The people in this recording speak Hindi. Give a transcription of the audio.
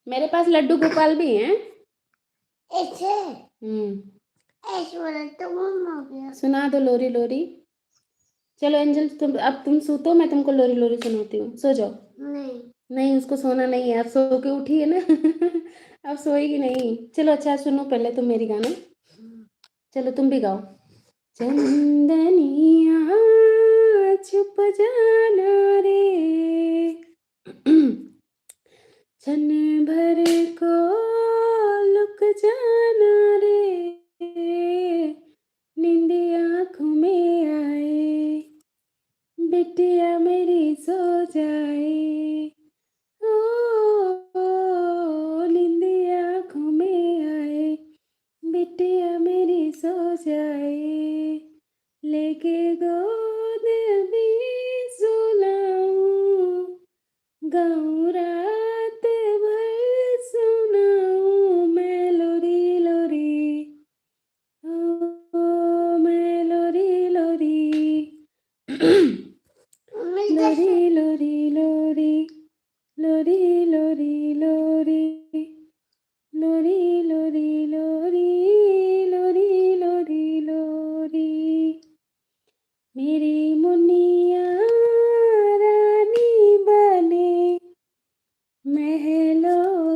मेरे पास लड्डू गोपाल भी हैं। ऐसे हम्म। ऐसे बोला तो मम्मा हो गया। सुना दो लोरी लोरी। चलो एंजल, तुम सूतो, मैं तुमको लोरी लोरी सुनाती हूँ, सो जाओ। नहीं नहीं, उसको सोना नहीं है, अब सो के उठी है ना। अब सोएगी नहीं। चलो अच्छा सुनो पहले तुम मेरी गाना। चलो तुम भी गाओ। चंदनिया छुप जाना रे, क्षण भर को लुक जाना रे, नींद आँखों में आए, बिटिया मेरी सो जाए। ओ, नींद आँखों में आए, बिटिया मेरी सो जाए, लेके गोद में सुलाऊं, गाऊं रात भर सुनाऊं मैं लोरी लोरी, ओ मैं लोरी लोरी। लोरी लोरी लोरी, लोरी लोरी लोरी, लोरी लोरी लोरी, लोरी लोरी लोरी। मेरी